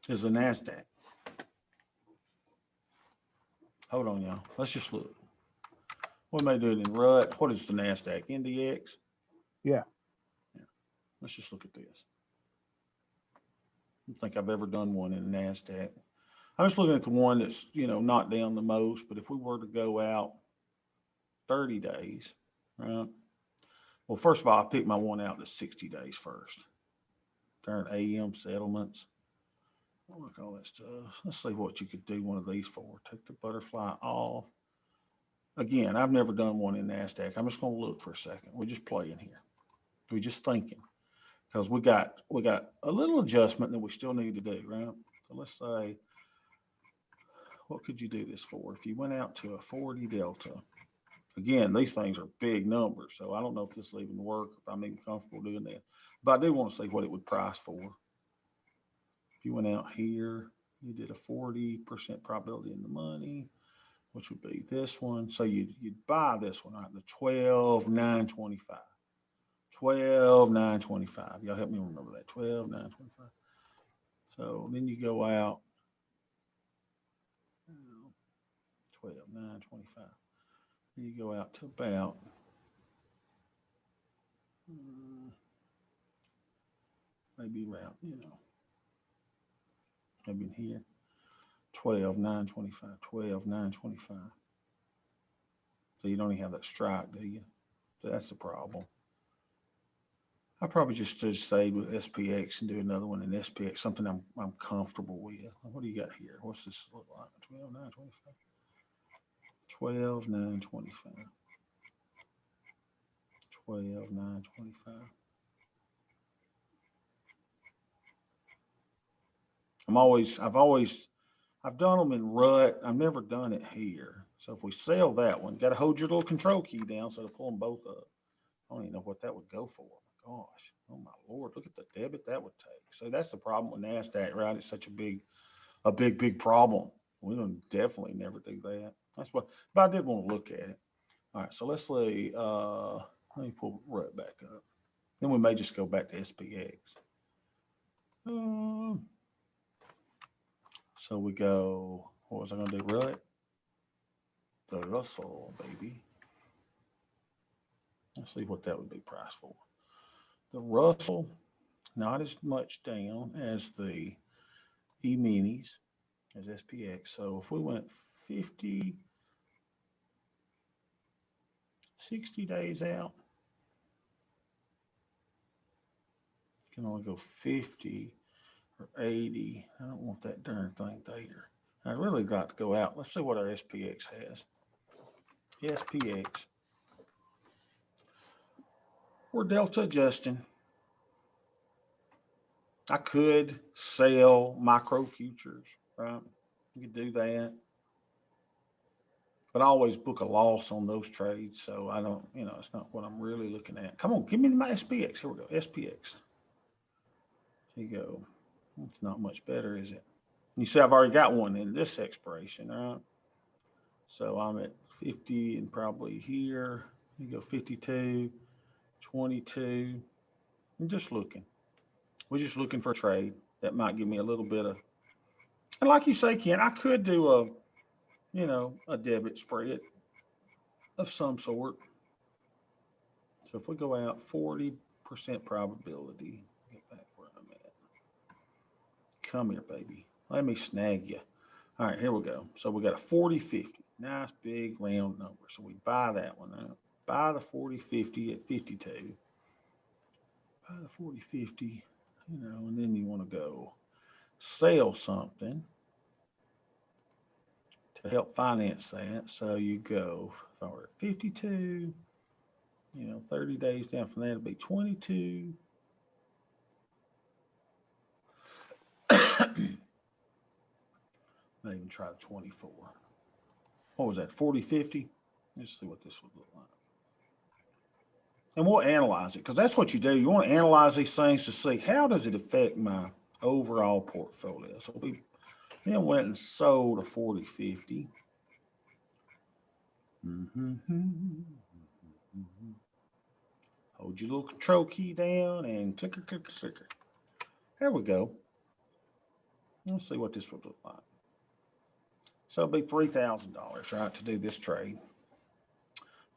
NASDAQ. Hold on, y'all. Let's just look. What am I doing in RUT? What is the NASDAQ? NDX? Yeah. Let's just look at this. I don't think I've ever done one in the NASDAQ. I'm just looking at the one that's, not down the most, but if we were to go out 30 days, right? Well, first of all, I picked my one out to 60 days first. Turn AM settlements. Look all that stuff. Let's see what you could do one of these for. Take the butterfly off. Again, I've never done one in NASDAQ. I'm just going to look for a second. We're just playing here. We're just thinking. because we got a little adjustment that we still need to do, right? So let's say, what could you do this for? If you went out to a 40 delta, again, these things are big numbers, so I don't know if this will even work, if I'm even comfortable doing that. But I do want to see what it would price for. If you went out here, you did a 40% probability in the money, which would be this one. So you'd buy this one, right? The 12,925. 12,925. Y'all help me remember that. 12,925. So then you go out 12,925. You go out to about maybe around, maybe in here. 12,925. 12,925. So you don't even have that strike, do you? So that's the problem. I probably just stayed with SPX and do another one in SPX, something I'm comfortable with. What do you got here? What's this look like? 12,925. 12,925. 12,925. I've done them in rut. I've never done it here. So if we sell that one, got to hold your little control key down so to pull them both up. I don't even know what that would go for. Gosh, oh my Lord, look at the debit that would take. So that's the problem with NASDAQ, right? It's such a big problem. We don't definitely never do that. That's what, but I did want to look at it. All right, so let's see. Let me pull RUT back up. Then we may just go back to SPX. So we go, what was I going to do? RUT? The Russell, baby. Let's see what that would be priced for. The Russell, not as much down as the E-minis, as SPX. So if we went 50, 60 days out, you can only go 50 or 80. I don't want that darn thing there. I really got to go out. Let's see what our SPX has. SPX. We're delta adjusting. I could sell micro futures, right? You could do that. But I always book a loss on those trades. So I don't, it's not what I'm really looking at. Come on, give me my SPX. Here we go. SPX. There you go. It's not much better, is it? You see, I've already got one in this expiration, right? So I'm at 50 and probably here. You go 52, 22. I'm just looking. We're just looking for a trade that might give me a little bit of, and like you say, Ken, I could do a debit spread of some sort. So if we go out 40% probability, get back where I'm at. Come here, baby. Let me snag you. All right, here we go. So we got a 40-50. Nice big round number. So we buy that one out. Buy the 40-50 at 52. Buy the 40-50, and then you want to go sell something to help finance that. So you go, if I were at 52, 30 days down from that, it'd be 22. Maybe even try the 24. What was that, 40-50? Let's see what this would look like. And we'll analyze it, because that's what you do. You want to analyze these things to see how does it affect my overall portfolio. So we then went and sold a 40-50. Hold your little control key down and clicker, clicker, clicker. There we go. Let's see what this would look like. So it'll be $3,000, right, to do this trade.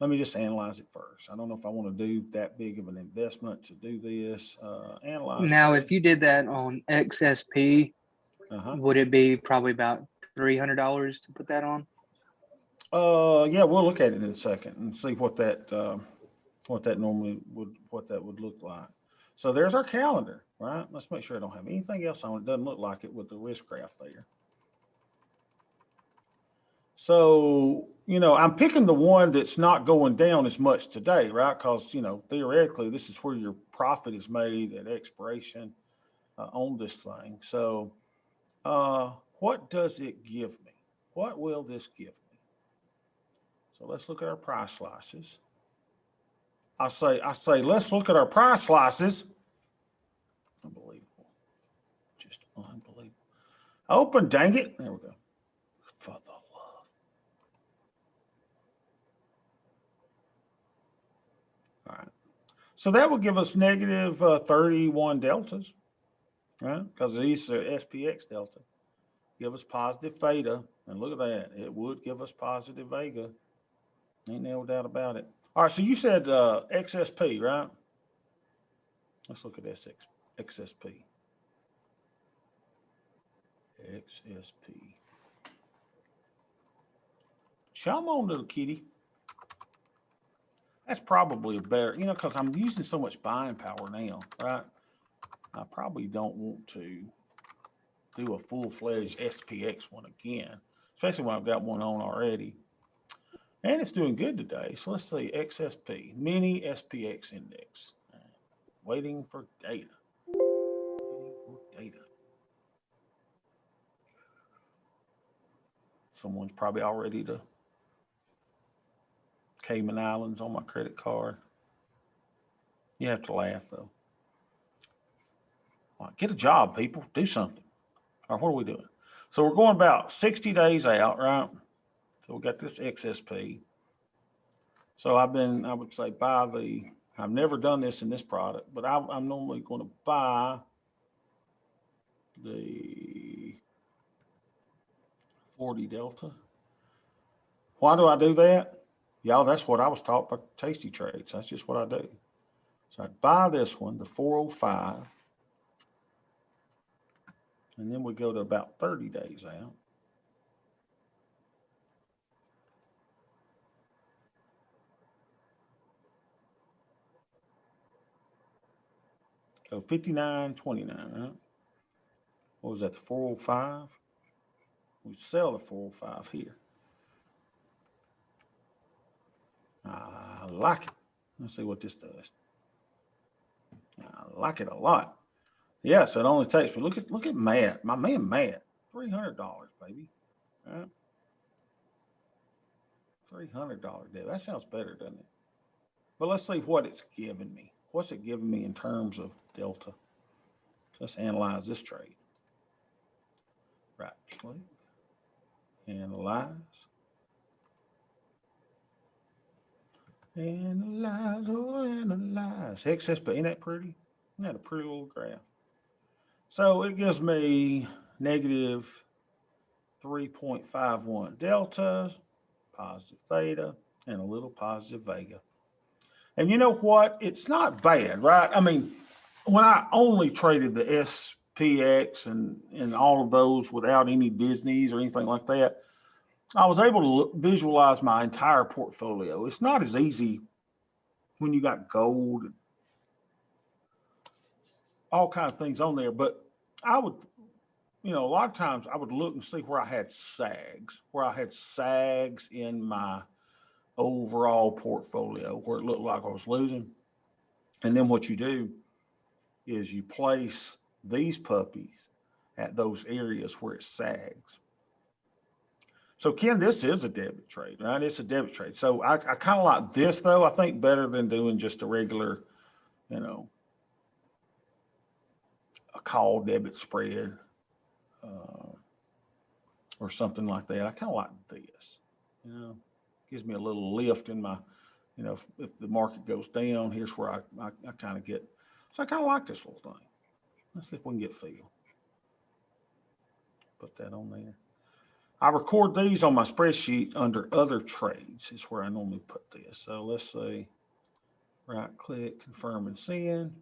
Let me just analyze it first. I don't know if I want to do that big of an investment to do this. Analyze. Now, if you did that on XSP, would it be probably about $300 to put that on? Yeah, we'll look at it in a second and see what that normally would look like. So there's our calendar, right? Let's make sure I don't have anything else on it. Doesn't look like it with the risk graph there. So, I'm picking the one that's not going down as much today, right? Because, theoretically, this is where your profit is made at expiration on this thing. So what does it give me? What will this give me? So let's look at our price slices. I say, let's look at our price slices. Unbelievable. Just unbelievable. Open, dang it. There we go. For the love. All right. So that will give us negative 31 deltas, right? Because these are SPX delta. Give us positive theta. And look at that. It would give us positive vega. Ain't no doubt about it. All right. So you said XSP, right? Let's look at XSP. XSP. Come on, little kitty. That's probably a better, because I'm using so much buying power now, right? I probably don't want to do a full-fledged SPX one again, especially when I've got one on already. And it's doing good today. So let's see, XSP, mini SPX index. Waiting for data. Someone's probably already to Cayman Islands on my credit card. You have to laugh though. Well, get a job, people. Do something. All right, what are we doing? So we're going about 60 days out, right? So we got this XSP. So I would say I've never done this in this product, but I'm normally going to buy the 40 delta. Why do I do that? Y'all, that's what I was taught by Tasty Trades. That's just what I do. So I'd buy this one, the 405, and then we go to about 30 days out. So 59.29, right? What was that, the 405? We sell the 405 here. I like it. Let's see what this does. I like it a lot. Yes, it only takes, but look at Matt, my man Matt, $300, baby. All right. $300 deal. That sounds better, doesn't it? But let's see what it's giving me. What's it giving me in terms of delta? Let's analyze this trade. Right click, analyze. Analyze, oh, analyze. XSP, ain't that pretty? Isn't that a pretty little graph? So it gives me negative 3.51 delta, positive theta, and a little positive vega. And you know what? It's not bad, right? I mean, when I only traded the SPX and all of those without any Disneys or anything like that, I was able to visualize my entire portfolio. It's not as easy when you got gold and all kinds of things on there, but I would, a lot of times I would look and see where I had sags in my overall portfolio where it looked like I was losing. And then what you do is you place these puppies at those areas where it sags. So Ken, this is a debit trade, right? It's a debit trade. So I kind of like this though, I think better than doing just a regular, a call debit spread or something like that. I kind of like this, gives me a little lift in my, if the market goes down, here's where I kind of get. So I kind of like this little thing. Let's see if we can get feel. Put that on there. I record these on my spreadsheet under other trades is where I normally put this. So let's say right click, confirm and send.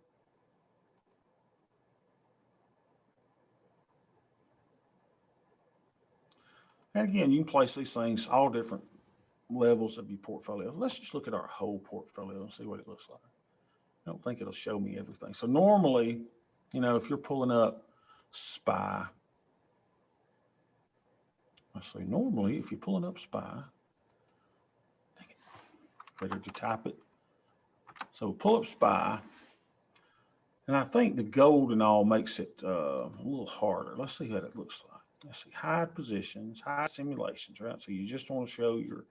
And again, you can place these things all different levels of your portfolio. Let's just look at our whole portfolio and see what it looks like. I don't think it'll show me everything. So normally, if you're pulling up SPY, let's see, normally if you're pulling up SPY, better to type it. So pull up SPY. And I think the gold and all makes it a little harder. Let's see what it looks like. Let's see, hide positions, hide simulations, right? So you just want to show your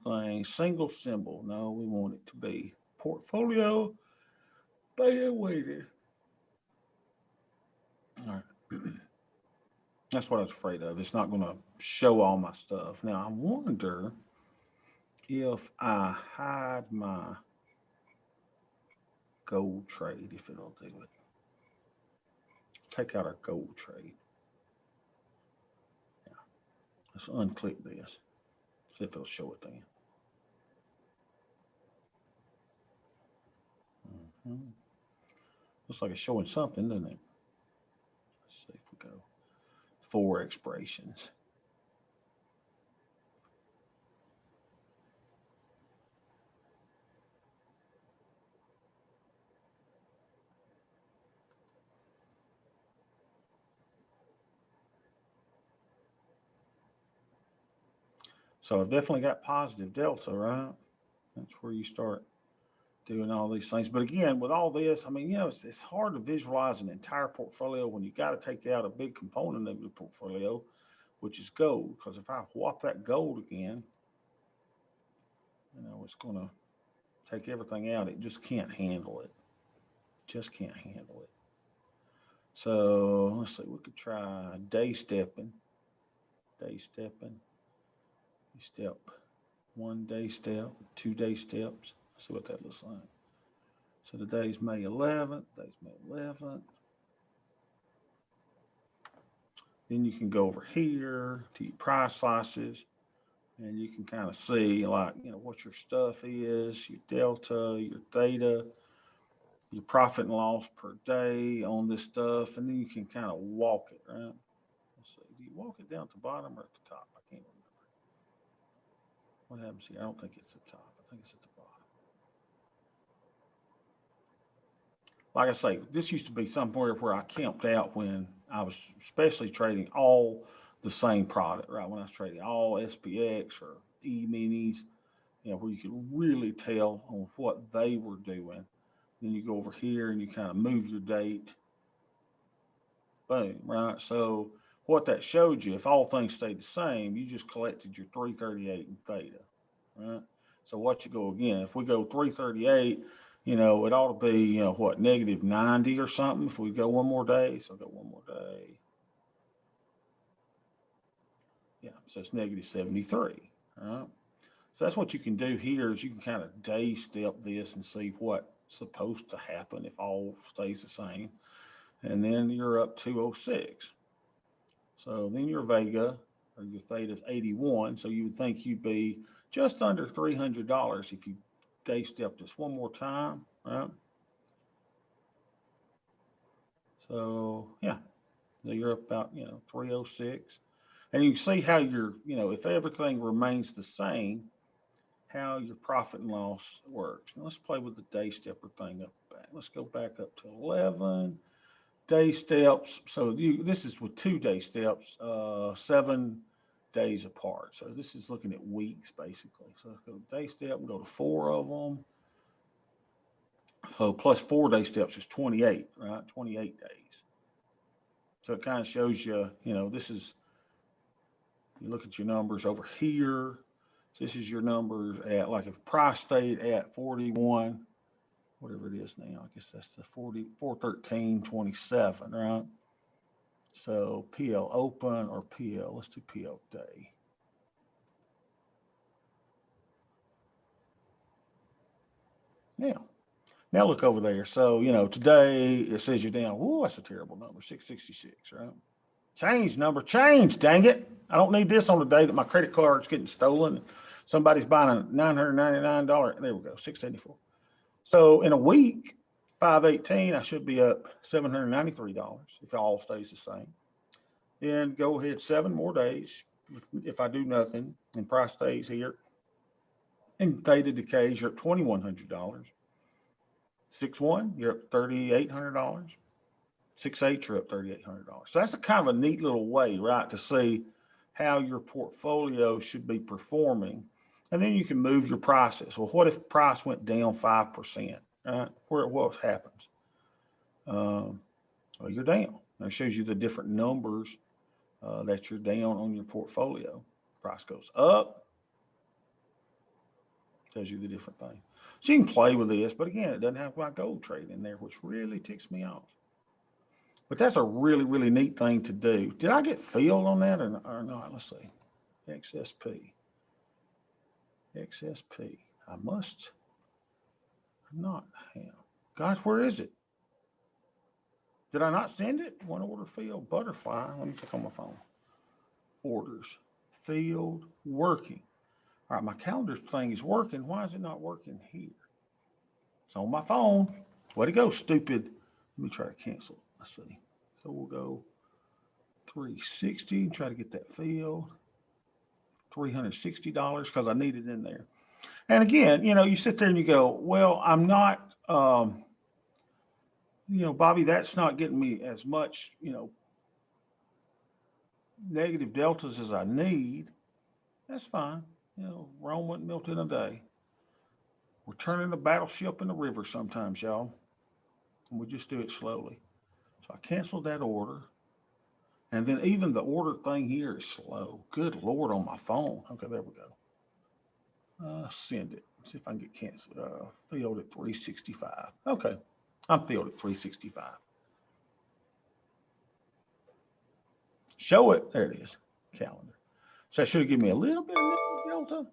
thing, single symbol. No, we want it to be portfolio beta weighted. All right. That's what I was afraid of. It's not going to show all my stuff. Now, I wonder if I hide my gold trade, if it'll do it. Take out our gold trade. Yeah. Let's unclick this. See if it'll show it then. Looks like it's showing something, doesn't it? Let's see if we go 4 expirations. So I've definitely got positive delta, right? That's where you start doing all these things. But again, with all this, I mean, you know, it's hard to visualize an entire portfolio when you got to take out a big component of your portfolio, which is gold. Because if I whop that gold again, you know, it's going to take everything out. It just can't handle it. Just can't handle it. So let's see, we could try day stepping. Day stepping. You step 1 day step, 2 day steps. Let's see what that looks like. So today's May 11th. Today's May 11th. Then you can go over here to your price slices, and you can kind of see, like, you know, what your stuff is, your delta, your theta, your profit and loss per day on this stuff, and then you can kind of walk it, right? Let's see. Do you walk it down to the bottom or at the top? I can't remember. What happens here? I don't think it's at the top. I think it's at the bottom. Like I say, this used to be somewhere where I camped out when I was especially trading all the same product, right? When I was trading all SPX or E-minis, you know, where you could really tell on what they were doing. Then you go over here and you kind of move your date. Boom, right? So what that showed you, if all things stayed the same, you just collected your 338 and theta, right? So what you go again, if we go 338, you know, it ought to be, you know, what, negative 90 or something if we go one more day. So go one more day. Yeah, so it's negative 73, right? So that's what you can do here is you can kind of day step this and see what's supposed to happen if all stays the same. And then you're up 206. So then your Vega or your theta is 81. So you would think you'd be just under $300 if you day step this one more time, right? So yeah, so you're up about, you know, 306. And you can see how you're, you know, if everything remains the same, how your profit and loss works. Now let's play with the day stepper thing up back. Let's go back up to 11 day steps. So this is with 2 day steps, 7 days apart. So this is looking at weeks basically. So let's go to day step and go to 4 of them. So plus 4 day steps is 28, right? 28 days. So it kind of shows you, you know, this is, you look at your numbers over here. So this is your numbers at, like, if price stayed at 41, whatever it is now, I guess that's the 413.27, right? So PL open or PL, let's do PL day. Now look over there. So, you know, today it says you're down. Whoa, that's a terrible number, 666, right? Change number, change, dang it. I don't need this on the day that my credit card's getting stolen. Somebody's buying a $999. There we go, 674. So in a week, 518, I should be up $793 if it all stays the same. Then go ahead 7 more days. If I do nothing and price stays here, and theta decays, you're up $2,100. 6-1, you're up $3,800. 6-8, you're up $3,800. So that's a kind of a neat little way, right, to see how your portfolio should be performing. And then you can move your prices. Well, what if price went down 5%? Right? What happens? well, you're down. And it shows you the different numbers that you're down on your portfolio. Price goes up, tells you the different thing. So you can play with this, but again, it doesn't have my gold trade in there, which really ticks me off. But that's a really, really neat thing to do. Did I get filled on that or not? Let's see. XSP. XSP. I must not have. Gosh, where is it? Did I not send it? One order filled. Butterfly. Let me check on my phone. Orders. Filled. Working. All right, my calendar thing is working. Why is it not working here? It's on my phone. Way to go, stupid. Let me try to cancel. Let's see. So we'll go 360, try to get that filled. $360 because I need it in there. And again, you sit there and you go, well, I'm not, Bobby, that's not getting me as much, negative deltas as I need. That's fine. Rome wasn't built in a day. We're turning a battleship in the river sometimes, y'all. And we just do it slowly. So I canceled that order. And then even the order thing here is slow. Good Lord on my phone. Okay, there we go. Send it. See if I can get canceled. Filled at 365. Okay, I'm filled at 365. Show it. There it is. Calendar. So that should have given me a little bit of delta.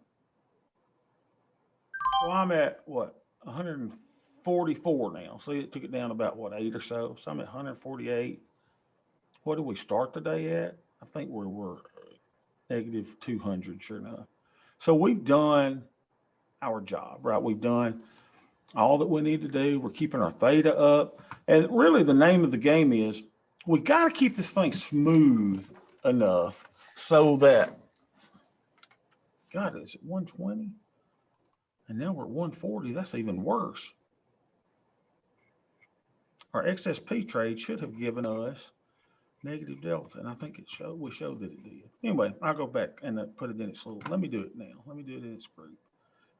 Well, I'm at what? 144 now. See, it took it down about what, 8 or so. So I'm at 148. What did we start the day at? I think we were negative 200, sure enough. So we've done our job, right? We've done all that we need to do. We're keeping our theta up. And really the name of the game is we got to keep this thing smooth enough so that, God, is it 120? And now we're at 140. That's even worse. Our XSP trade should have given us negative delta, and I think we showed that it did. Anyway, I'll go back and put it in its little, let me do it now. Let me do it in its group.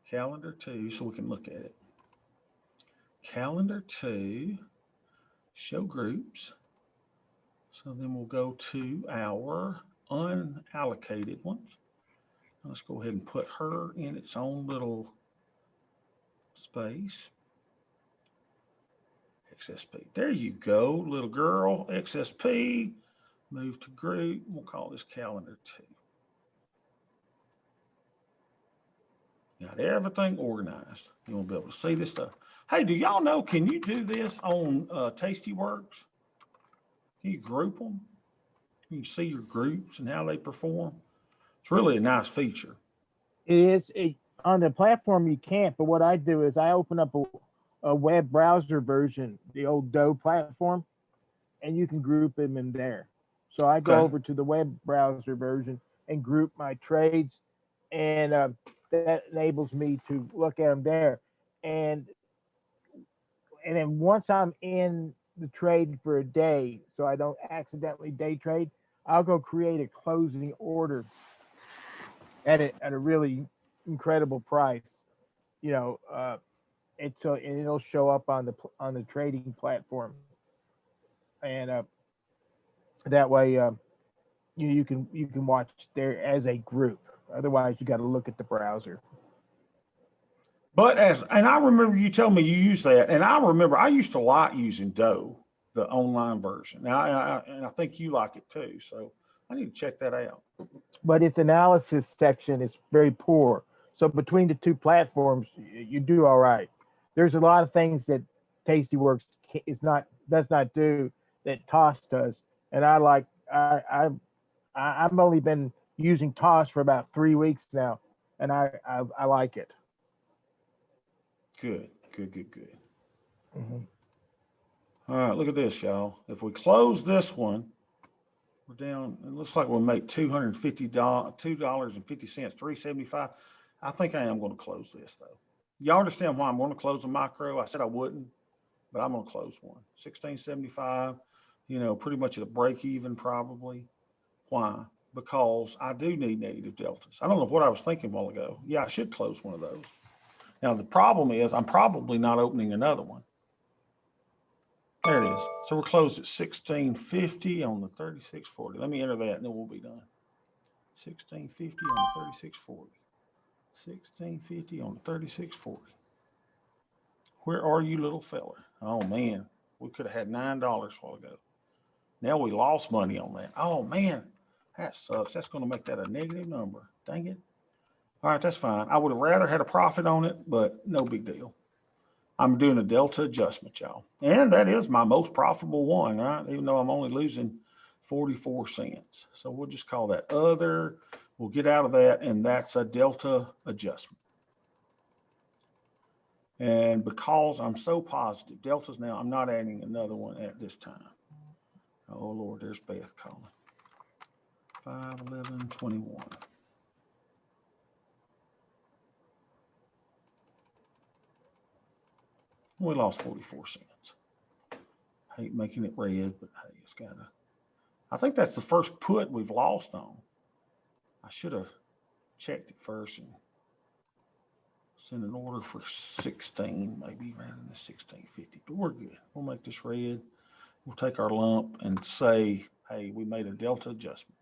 Calendar 2, so we can look at it. Calendar 2, show groups. So then we'll go to our unallocated ones. Let's go ahead and put her in its own little space. XSP. There you go, little girl. XSP. Move to group. We'll call this calendar 2. Got everything organized. You won't be able to see this stuff. Hey, do y'all know, can you do this on Tastyworks? Can you group them? You can see your groups and how they perform. It's really a nice feature. It is on the platform you can't, but what I do is I open up a web browser version, the old Doe platform, and you can group them in there. So I go over to the web browser version and group my trades, and that enables me to look at them there. And then once I'm in the trade for a day, so I don't accidentally day trade, I'll go create a closing order at a really incredible price. And it'll show up on the trading platform, and that way you can watch there as a group. Otherwise, you got to look at the browser. But and I remember you telling me you use that, and I remember I used to like using Doe, the online version. Now, and I think you like it too, so I need to check that out. But its analysis section is very poor. So between the two platforms, you do all right. There's a lot of things that Tastyworks does not do that Toss does, and I've only been using Toss for about 3 weeks now, and I like it. Good. Mm-hmm. All right, look at this, y'all. If we close this one, we're down. It looks like we'll make $2.50, $2.50, $3.75. I think I am going to close this though. Y'all understand why I'm going to close a micro? I said I wouldn't, but I'm going to close one. 1675, pretty much at a break even probably. Why? Because I do need negative deltas. I don't know what I was thinking a while ago. Yeah, I should close one of those. Now, the problem is I'm probably not opening another one. There it is. So we're closed at 1650 on the 3640. Let me enter that and then we'll be done. 1650 on the 3640. 1650 on the 3640. Where are you, little fella? Oh man, we could have had $9 a while ago. Now we lost money on that. Oh man, that sucks. That's going to make that a negative number. Dang it. All right, that's fine. I would have rather had a profit on it, but no big deal. I'm doing a delta adjustment, y'all. And that is my most profitable one, right? Even though I'm only losing 44 cents. So we'll just call that other. We'll get out of that, and that's a delta adjustment. And because I'm so positive, deltas now, I'm not adding another one at this time. Oh, Lord, there's Beth calling. 5/11/21. We lost 44 cents. Hate making it red, but hey, it's gotta. I think that's the first put we've lost on. I should have checked it first and sent an order for 16, maybe rather than the 1650, but we're good. We'll make this red. We'll take our lump and say, hey, we made a delta adjustment.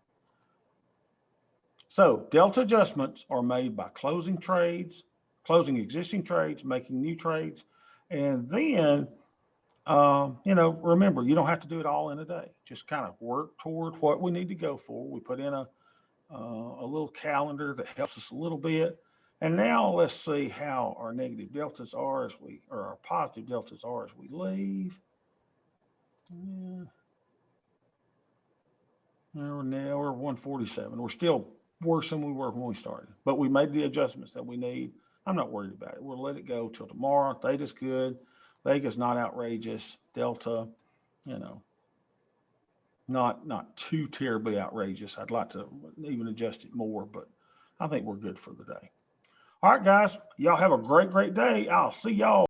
So delta adjustments are made by closing trades, closing existing trades, making new trades. And then, remember, you don't have to do it all in a day. Just kind of work toward what we need to go for. We put in a little calendar that helps us a little bit. And now let's see how our negative deltas are or our positive deltas are as we leave. Yeah. Now we're 147. We're still worse than we were when we started, but we made the adjustments that we need. I'm not worried about it. We'll let it go till tomorrow. Theta's good. Vega's not outrageous. Delta, not too terribly outrageous. I'd like to even adjust it more, but I think we're good for the day. All right, guys, y'all have a great day. I'll see y'all